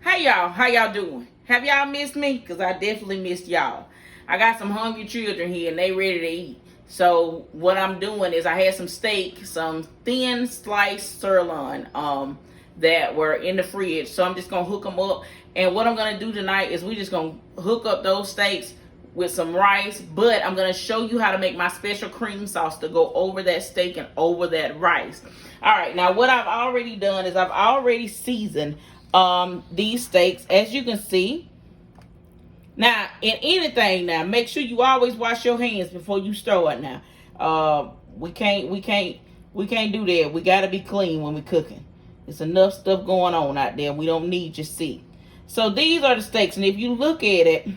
Hey y'all, how y'all doing? Have y'all missed me? Because I definitely missed y'all. I got some hungry children here and they ready to eat. So what I'm doing is I had some steak, some thin sliced sirloin that were in the fridge. So I'm just going to hook them up. And what I'm going to do tonight is we just going to hook up those steaks with some rice. But I'm going to show you how to make my special cream sauce to go over that steak and over that rice. All right, now what I've already done is I've already seasoned these steaks, as you can see. Now, in anything, now make sure you always wash your hands before you start. Now, we can't do that. We gotta be clean when we're cooking. There's enough stuff going on out there. We don't need your seat. So these are the steaks, and if you look at it,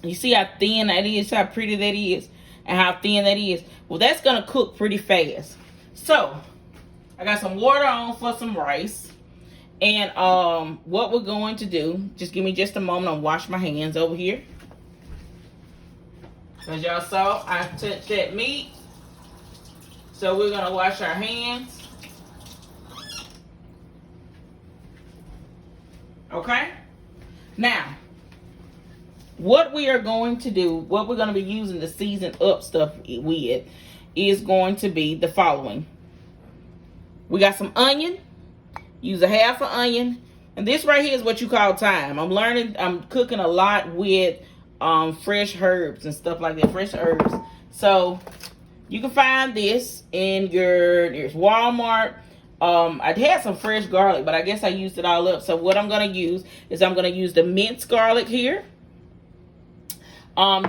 you see how thin that is, how pretty that is, and how thin that is. Well, that's gonna cook pretty fast. So I got some water on for some rice. And what we're going to do, just give me just a moment. I'll wash my hands over here. As y'all saw, I touched that meat. So we're going to wash our hands. Okay? Now, what we are going to do, what we're going to be using to season up stuff with is going to be the following. We got some onion. Use a half an onion. And this right here is what you call thyme. I'm cooking a lot with fresh herbs and stuff like that. Fresh herbs. So you can find this in there's Walmart. I had some fresh garlic, but I guess I used it all up. So what I'm going to use is I'm going to use the minced garlic here.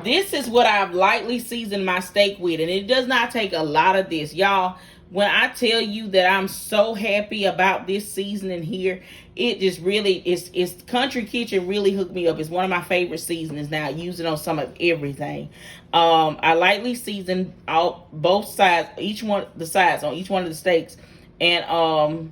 This is what I've lightly seasoned my steak with. And it does not take a lot of this. Y'all, when I tell you that I'm so happy about this seasoning here, it just really, it's Country Kitchen really hooked me up. It's one of my favorite seasonings now. I use it on some of everything. I lightly season out both sides, each one of the sides on each one of the steaks. And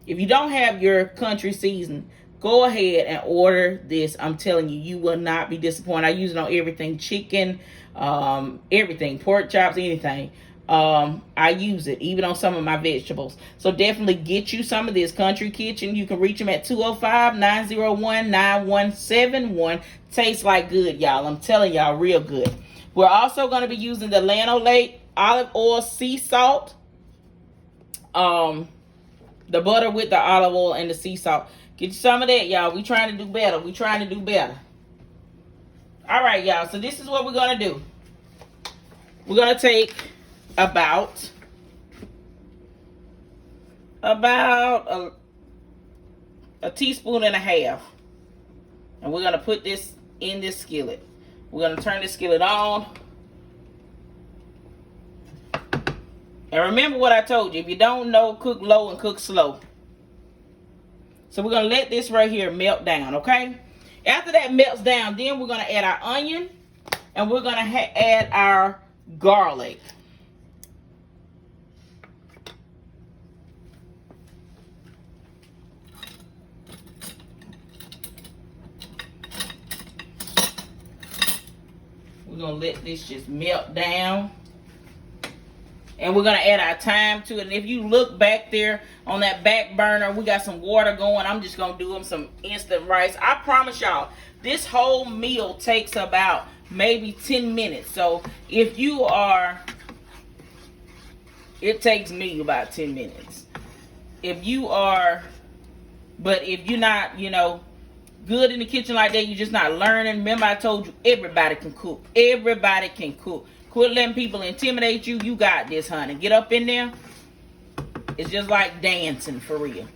if you don't have your country season, go ahead and order this. I'm telling you, you will not be disappointed. I use it on everything, chicken, everything, pork chops, anything. I use it even on some of my vegetables. So definitely get you some of this Country Kitchen. You can reach them at 205-901-9171. Tastes like good, y'all. I'm telling y'all, real good. We're also going to be using the lanolate olive oil sea salt. The butter with the olive oil and the sea salt. Get you some of that, y'all. We trying to do better. We trying to do better. All right, y'all. So this is what we're going to do. We're going to take about a teaspoon and a half, and we're going to put this in this skillet. We're going to turn this skillet on, and remember what I told you. If you don't know, cook low and cook slow. So we're going to let this right here melt down, okay? After that melts down, then we're going to add our onion, and we're going to add our garlic. We're going to let this just melt down. And we're going to add our thyme to it. And if you look back there on that back burner, we got some water going. I'm just going to do them some instant rice. I promise y'all, this whole meal takes about maybe 10 minutes. So if you are, it takes me about 10 minutes. If you are, but if you're not, good in the kitchen like that, you're just not learning. Remember, I told you, everybody can cook. Everybody can cook. Quit letting people intimidate you. You got this, honey. Get up in there. It's just like dancing, for real.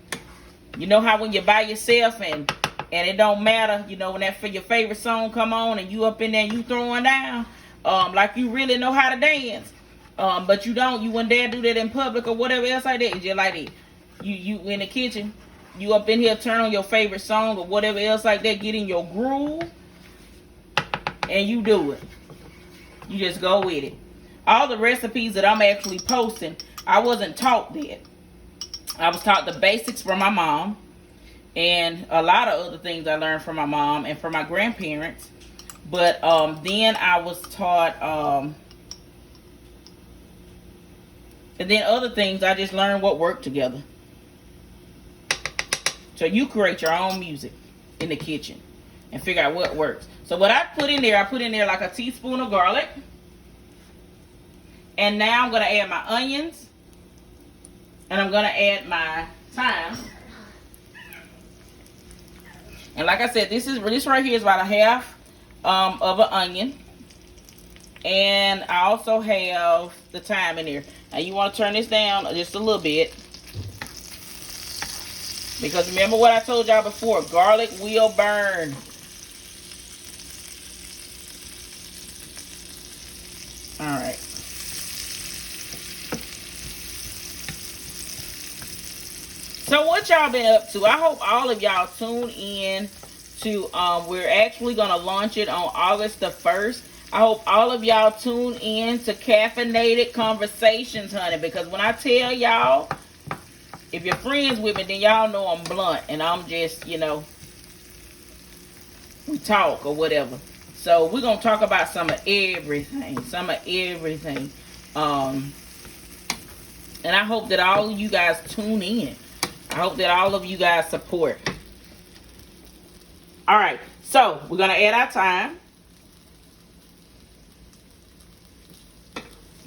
You know how when you're by yourself and it don't matter, when that for your favorite song come on and you up in there and you throwing down, like you really know how to dance, but you don't. You wouldn't dare do that in public or whatever else like that. It's just like that. You in the kitchen. You up in here, turn on your favorite song or whatever else like that, get in your groove, and you do it. You just go with it. All the recipes that I'm actually posting, I wasn't taught that. I was taught the basics from my mom, and a lot of other things I learned from my mom and from my grandparents. But then I was taught, and then other things I just learned what worked together. So you create your own music. in the kitchen and figure out what works. So what I put in there like a teaspoon of garlic. And now I'm going to add my onions. And I'm going to add my thyme. And like I said, this right here is about a half of an onion. And I also have the thyme in here. Now you want to turn this down just a little bit. Because remember what I told y'all before, garlic will burn. Alright. So what y'all been up to? I hope all of y'all tune in to, we're actually going to launch it on August the 1st. I hope all of y'all tune in to Caffeinated Conversations, honey. Because when I tell y'all, if you're friends with me, then y'all know I'm blunt. And I'm just, you know, we talk or whatever. So we're going to talk about some of everything. And I hope that all of you guys tune in. I hope that all of you guys support. All right. So we're going to add our thyme.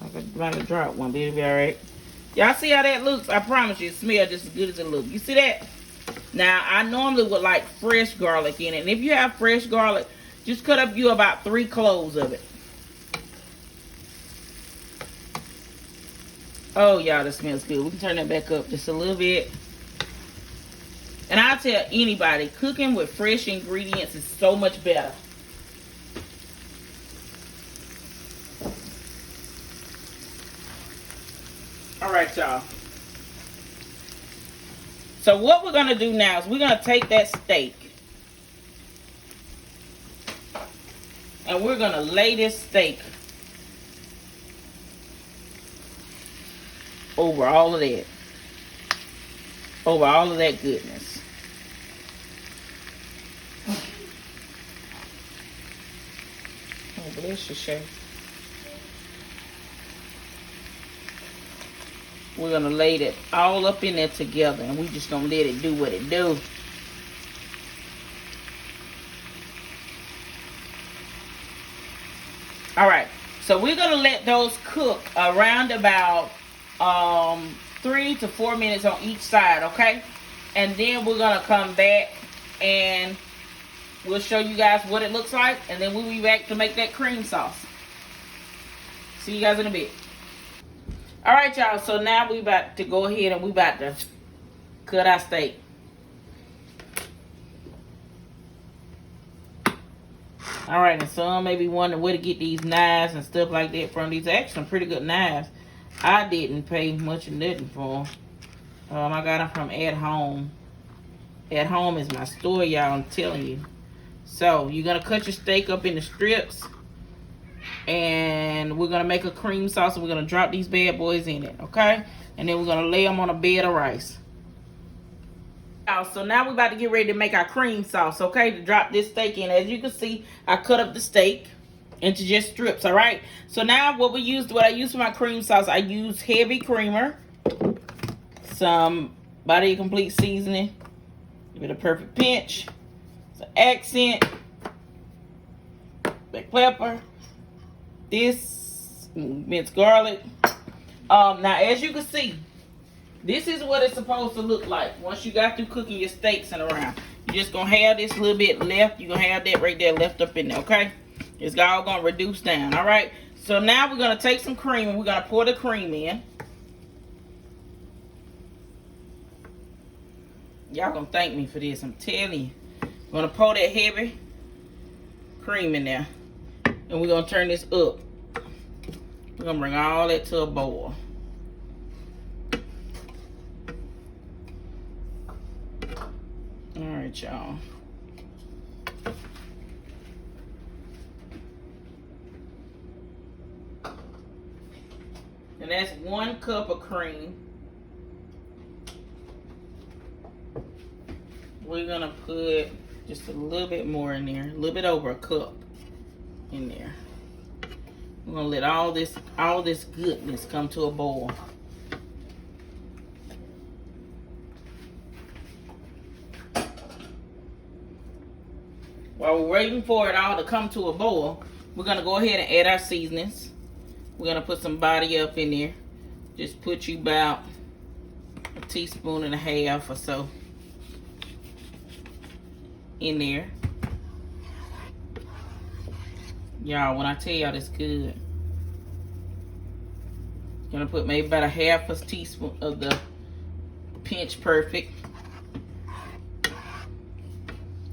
I'm about to drop one, baby. All right. Y'all see how that looks? I promise you, it smells just as good as it looks. You see that? Now, I normally would like fresh garlic in it. And if you have fresh garlic, just cut up you about 3 cloves of it. Oh, y'all, that smells good. We can turn that back up just a little bit. And I'll tell anybody, cooking with fresh ingredients is so much better. All right, y'all. So what we're going to do now is we're going to take that steak. And we're going to lay this steak over all of that. Over all of that goodness. Oh, bless you, chef. We're going to lay that all up in there together. And we just going to let it do what it do. All right. So we're going to let those cook around about 3 to 4 minutes on each side, okay? And then we're going to come back and we'll show you guys what it looks like. And then we'll be back to make that cream sauce. See you guys in a bit. All right, y'all. So now we about to go ahead and we about to cut our steak. All right, and some may be wondering where to get these knives and stuff like that from. These are actually some pretty good knives. I didn't pay much of nothing for them. I got them from At Home. At Home is my store, y'all. I'm telling you. So you're gonna cut your steak up into strips. And we're going to make a cream sauce. And we're going to drop these bad boys in it. Okay? And then we're going to lay them on a bed of rice. So now we're about to get ready to make our cream sauce. Okay? To drop this steak in. As you can see, I cut up the steak into just strips. Alright? So now what I use for my cream sauce, I use heavy creamer. Some Body Complete seasoning. Give it a perfect pinch. Some accent. Black pepper. This minced garlic. Now as you can see, this is what it's supposed to look like once you got through cooking your steaks and around. You're just gonna have this little bit left. You're gonna have that right there left up in there, okay? It's all gonna reduce down. All right. So now we're gonna take some cream and we're gonna pour the cream in. Y'all gonna thank me for this, I'm telling you. We're gonna pour that heavy cream in there. And we're going to turn this up. We're going to bring all that to a boil. Alright, y'all. And that's 1 cup of cream. We're going to put just a little bit more in there. A little bit over a cup. In there. We're gonna let all this goodness come to a boil. While we're waiting for it all to come to a boil, we're gonna go ahead and add our seasonings. We're gonna put some body up in there. Just put you about a teaspoon and a half or so in there. Y'all, when I tell y'all this good, gonna put maybe about a half a teaspoon of the Pinch Perfect.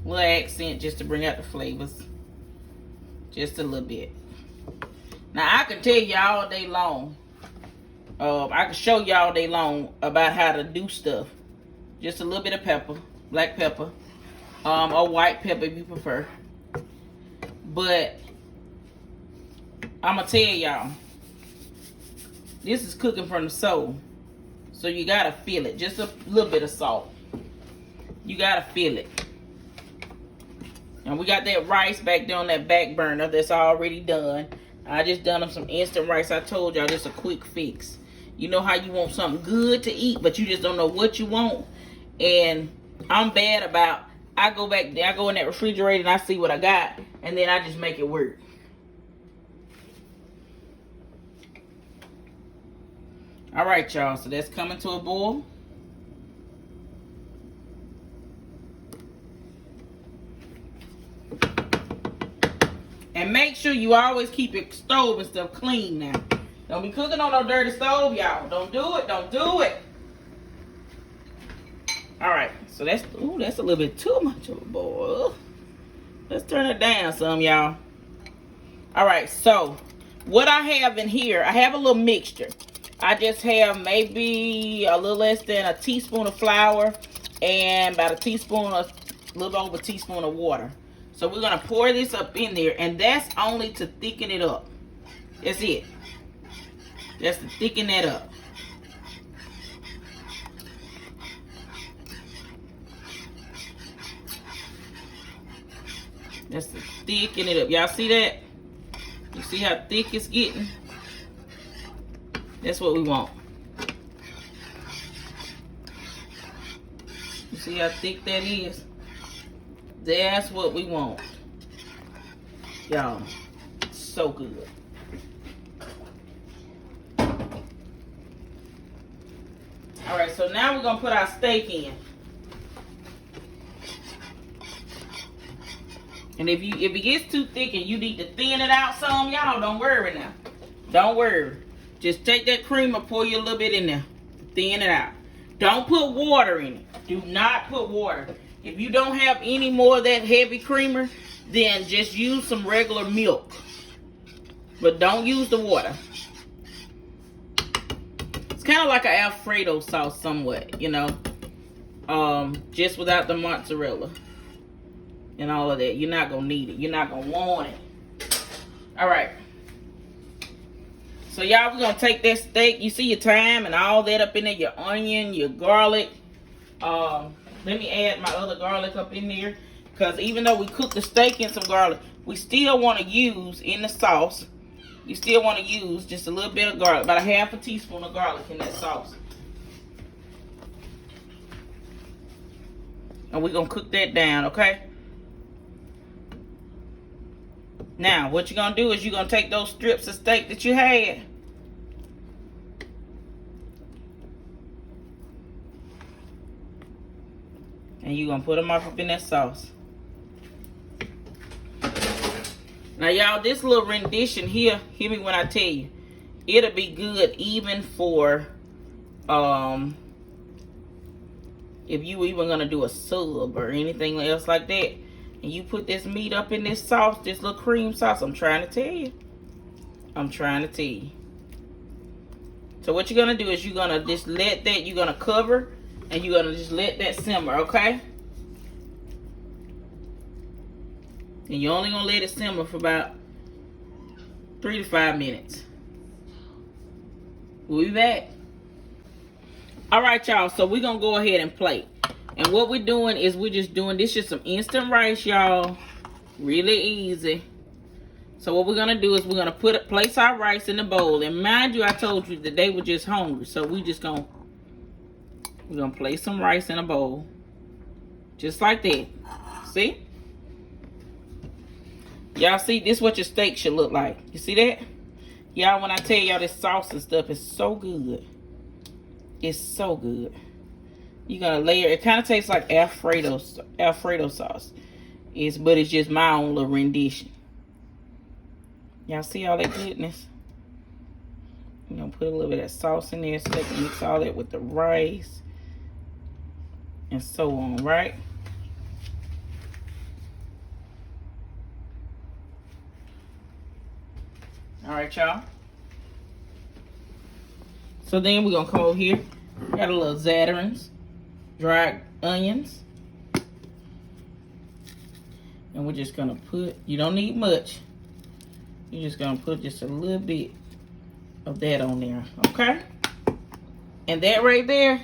Little accent just to bring out the flavors. Just a little bit. Now I can tell you all day long. I can show you all day long about how to do stuff. Just a little bit of pepper, black pepper, or white pepper if you prefer. But I'm gonna tell y'all, this is cooking from the soul, so you gotta feel it. Just a little bit of salt. You gotta feel it. And we got that rice back there on that back burner that's already done. I just done them some instant rice. I told y'all this a quick fix. You know how you want something good to eat, but you just don't know what you want. And I'm bad about, I go back there, I go in that refrigerator and I see what I got, and then I just make it work. All right, y'all, so that's coming to a boil. And make sure you always keep your stove and stuff clean now. Don't be cooking on no dirty stove, y'all. Don't do it. Don't do it. All right, so that's a little bit too much of a boil. Let's turn it down some, y'all. All right, so what I have in here, I have a little mixture. I just have maybe a little less than a teaspoon of flour and about a little over a teaspoon of water. So we're gonna pour this up in there, and that's only to thicken it up. That's it. Just to thicken that up. Just to thicken it up. Y'all see that? You see how thick it's getting? That's what we want. You see how thick that is? That's what we want. Y'all, so good. All right, so now we're gonna put our steak in. And if it gets too thick and you need to thin it out some, y'all, don't worry now. Don't worry. Just take that creamer, pour you a little bit in there. Thin it out. Don't put water in it. Do not put water. If you don't have any more of that heavy creamer, then just use some regular milk. But don't use the water. It's kind of like an Alfredo sauce somewhat, you know. Just without the mozzarella and all of that. You're not going to need it. You're not going to want it. All right. So y'all, we're going to take that steak. You see your thyme and all that up in there. Your onion, your garlic. Let me add my other garlic up in there. Because even though we cook the steak in some garlic, we still want to use in the sauce. You still want to use just a little bit of garlic. About a half a teaspoon of garlic in that sauce. And we're going to cook that down, okay? Now, what you're going to do is you're going to take those strips of steak that you had. And you're going to put them up in that sauce. Now, y'all, this little rendition here, hear me when I tell you, it'll be good even for, if you even going to do a sub or anything else like that. And you put this meat up in this sauce, this little cream sauce, I'm trying to tell you. I'm trying to tell you. So what you're going to do is you're going to just let that, you're going to cover, and you're going to just let that simmer, okay? And you're only going to let it simmer for about 3 to 5 minutes. We'll be back. All right, y'all. So we're going to go ahead and plate. And what we're doing is we're just doing, this is some instant rice, y'all. Really easy. So what we're going to do is we're going to place our rice in the bowl. And mind you, I told you that they were just hungry. So we're going to place some rice in a bowl. Just like that. See? Y'all see, this is what your steak should look like. You see that? Y'all, when I tell y'all this sauce and stuff is so good. It's so good. You're gonna layer it. Kind of tastes like Alfredo sauce. But it's just my own little rendition. Y'all see all that goodness? I'm gonna put a little bit of that sauce in there so they can mix all that with the rice and so on, right? All right, y'all. So then we're gonna come over here. Got a little zatarins, dried onions. And we're just gonna put, you don't need much. You're just gonna put just a little bit of that on there, okay? And that right there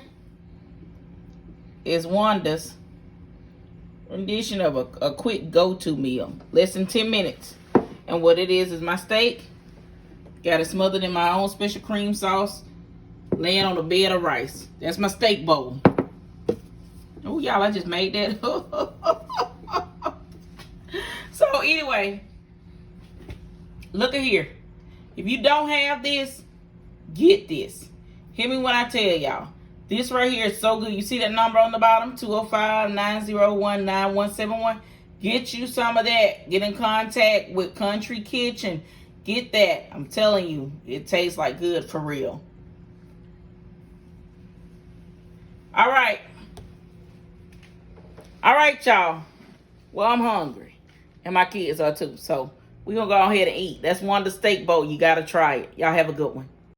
is Wanda's rendition of a quick go-to meal. Less than 10 minutes. And what it is my steak. Got it smothered in my own special cream sauce. Laying on a bed of rice. That's my steak bowl. Oh, y'all, I just made that. So, anyway, look at here. If you don't have this, get this. Hear me when I tell y'all. This right here is so good. You see that number on the bottom? 205-901-9171. Get you some of that. Get in contact with Country Kitchen. Get that. I'm telling you, it tastes like good for real. All right. All right, y'all. Well, I'm hungry. And my kids are too. So, we're going to go ahead and eat. That's one of the steak bowl. You got to try it. Y'all have a good one.